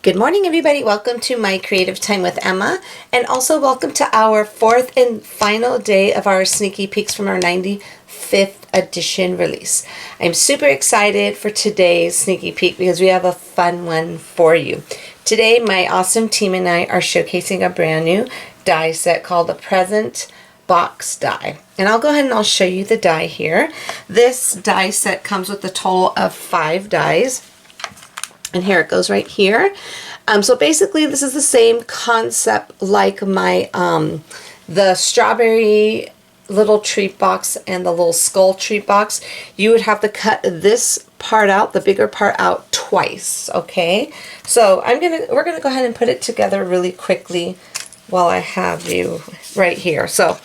Good morning, everybody. Welcome to my Creative Time with Emma, and also welcome to our fourth and final day of our sneaky peeks from our 95th edition release. I'm super excited for today's sneaky peek because we have a fun one for you. Today, my awesome team and I are showcasing a brand new die set called the Present Box Die. And I'll go ahead and I'll show you the die here. This die set comes with a total of 5 dies. And here it goes right here. So basically this is the same concept like my the strawberry little treat box and the little skull treat box. You would have to cut this part out, the bigger part out, twice, okay? So we're gonna go ahead and put it together really quickly while I have you right here. So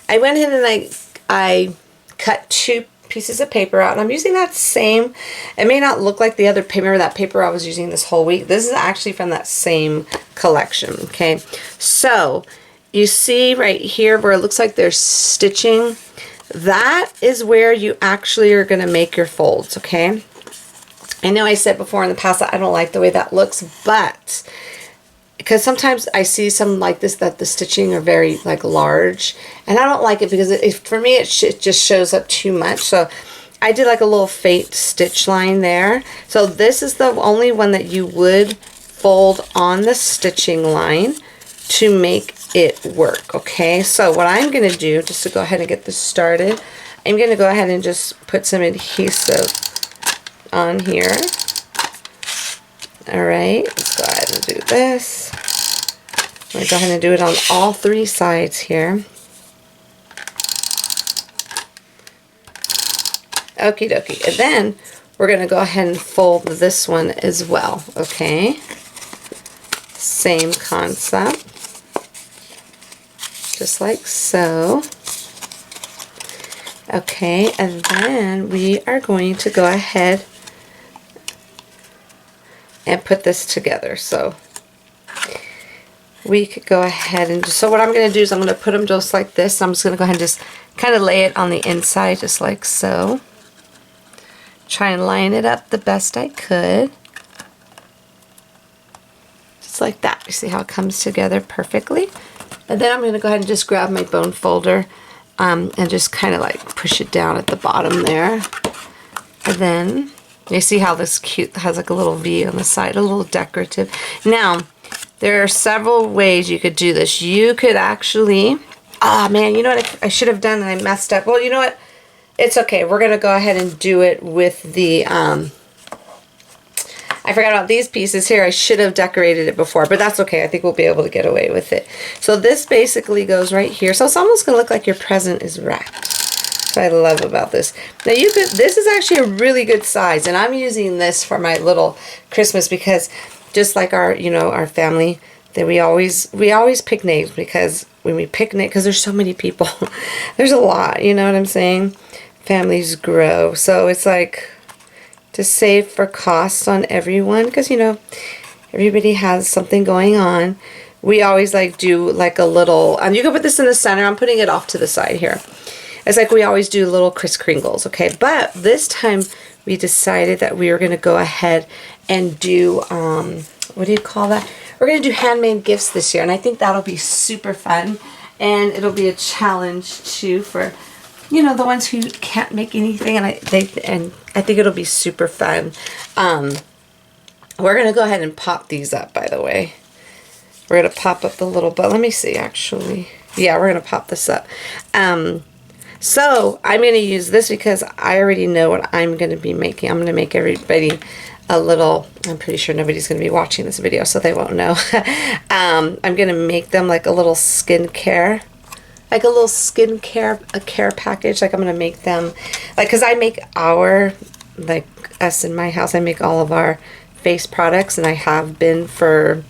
I went ahead and I cut 2 pieces of paper out, and I'm using that same, it may not look like the other paper, that paper I was using this whole week. This is actually from that same collection, okay? So you see right here where it looks like there's stitching, that is where you actually are going to make your folds, okay? I know I said before in the past that I don't like the way that looks, but because sometimes I see some like this that the stitching are very like large, and I don't like it because for me it just shows up too much. So I did like a little fake stitch line there. So this is the only one that you would fold on the stitching line to make it work, okay? So what I'm going to do, just to go ahead and get this started, I'm going to go ahead and just put some adhesive on here. Alright, let's go ahead and do this. I'm going to go ahead and do it on all 3 sides here. Okie dokie. And then we're going to go ahead and fold this one as well, okay? Same concept. Just like so. Okay, and then we are going to go ahead and put this together. So we could go ahead and so what I'm going to do is I'm going to put them just like this. I'm just going to go ahead and just kind of lay it on the inside just like so. Try and line it up the best I could. Just like that. You see how it comes together perfectly? And then I'm going to go ahead and just grab my bone folder and just kind of like push it down at the bottom there. And then you see how this cute has like a little V on the side, a little decorative. Now, there are several ways you could do this. You could actually, oh man, you know what I should have done and I messed up. Well, you know what? It's okay. We're going to go ahead and do it with the, I forgot about these pieces here. I should have decorated it before, but that's okay. I think we'll be able to get away with it. So this basically goes right here. So it's almost going to look like your present is wrapped. I love about this. Now this is actually a really good size, and I'm using this for my little Christmas because just like our, you know, our family, that we always pick names because when we picnic, because there's so many people, there's a lot, you know what I'm saying? Families grow, so it's like to save for costs on everyone because, you know, everybody has something going on. We always like do like a little, and you can put this in the center. I'm putting it off to the side here. It's like we always do little Kris Kringles, okay? But this time we decided that we were going to go ahead and do, what do you call that? We're going to do handmade gifts this year, and I think that'll be super fun. And it'll be a challenge, too, for, you know, the ones who can't make anything. And I think it'll be super fun. We're going to go ahead and pop these up, by the way. We're going to pop up the little, but let me see, actually. Yeah, we're going to pop this up. So I'm going to use this because I already know what I'm going to be making. I'm going to make everybody a little, I'm pretty sure nobody's going to be watching this video, so they won't know. I'm going to make them like a little skincare, a care package. Like I'm going to make them, like, because I make like us in my house, I make all of our face products, and I have been for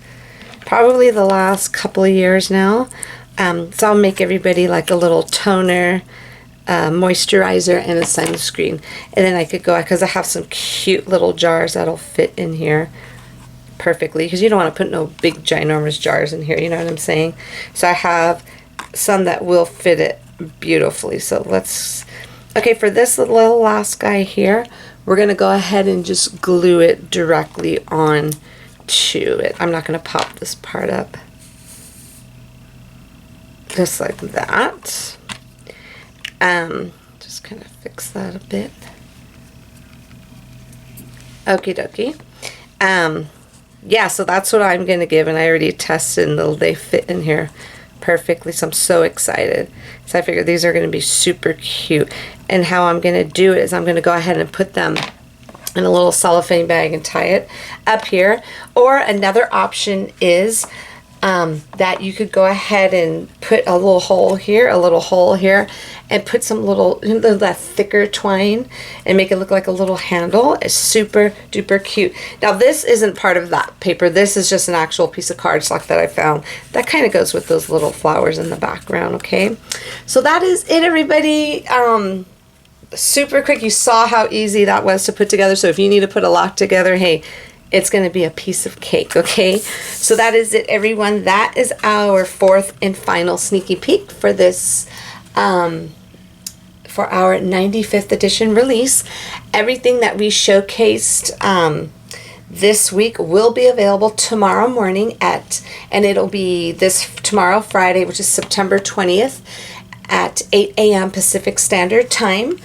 probably the last couple of years now. So I'll make everybody like a little toner, moisturizer, and a sunscreen. And then I could go, because I have some cute little jars that'll fit in here perfectly, because you don't want to put no big ginormous jars in here, you know what I'm saying? So I have some that will fit it beautifully. So let's, okay, for this little last guy here, we're going to go ahead and just glue it directly on to it. I'm not going to pop this part up. Just like that. Just kind of fix that a bit. Okie dokie. Yeah, so that's what I'm going to give, and I already tested and they fit in here perfectly, so I'm so excited. So I figured these are going to be super cute. And how I'm going to do it is I'm going to go ahead and put them in a little cellophane bag and tie it up here. Or another option is that you could go ahead and put a little hole here, and put some little, that thicker twine and make it look like a little handle. It's super duper cute. Now this isn't part of that paper. This is just an actual piece of cardstock that I found. That kind of goes with those little flowers in the background, okay? So that is it, everybody. Super quick. You saw how easy that was to put together. So if you need to put a lot together, hey, it's going to be a piece of cake, okay? So that is it, everyone. That is our fourth and final sneaky peek for this, for our 95th edition release. Everything that we showcased this week will be available tomorrow morning and it'll be tomorrow, Friday, which is September 20th at 8 a.m. Pacific Standard Time.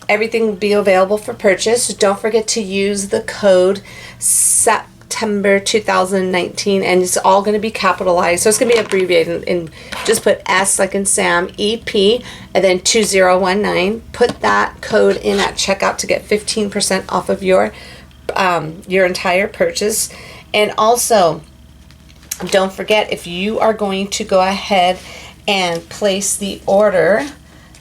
Everything will be available for purchase. Don't forget to use the code September 2019, and it's all going to be capitalized. So it's going to be abbreviated, and just put S like in Sam, EP, and then 2019. Put that code in at checkout to get 15% off of your entire purchase. And also, don't forget, if you are going to go ahead and place the order,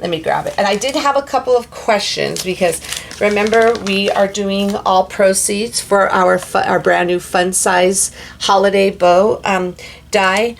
let me grab it. And I did have a couple of questions, because remember, we are doing all proceeds for our brand new fun size holiday bow die.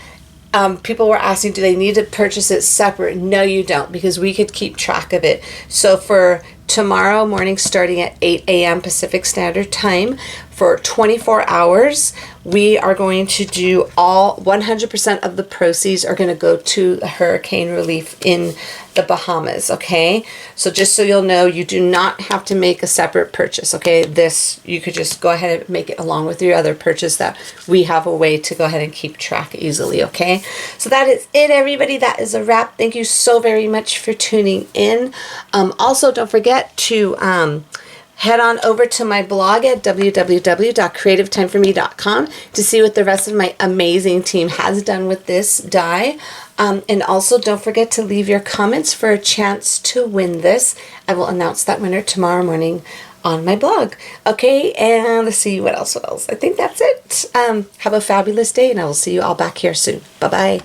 People were asking, do they need to purchase it separate? No, you don't, because we could keep track of it. So for tomorrow morning, starting at 8 a.m. Pacific Standard Time, for 24 hours, we are going to do 100% of the proceeds are going to go to the hurricane relief in the Bahamas, okay? So just so you'll know, you do not have to make a separate purchase, okay? This, you could just go ahead and make it along with your other purchase, that we have a way to go ahead and keep track easily, okay? So that is it, everybody. That is a wrap. Thank you so very much for tuning in. Also, don't forget to head on over to my blog at www.creativetimeforme.com to see what the rest of my amazing team has done with this die. And also, don't forget to leave your comments for a chance to win this. I will announce that winner tomorrow morning on my blog. Okay, and let's see what else. I think that's it. Have a fabulous day, and I will see you all back here soon. Bye-bye.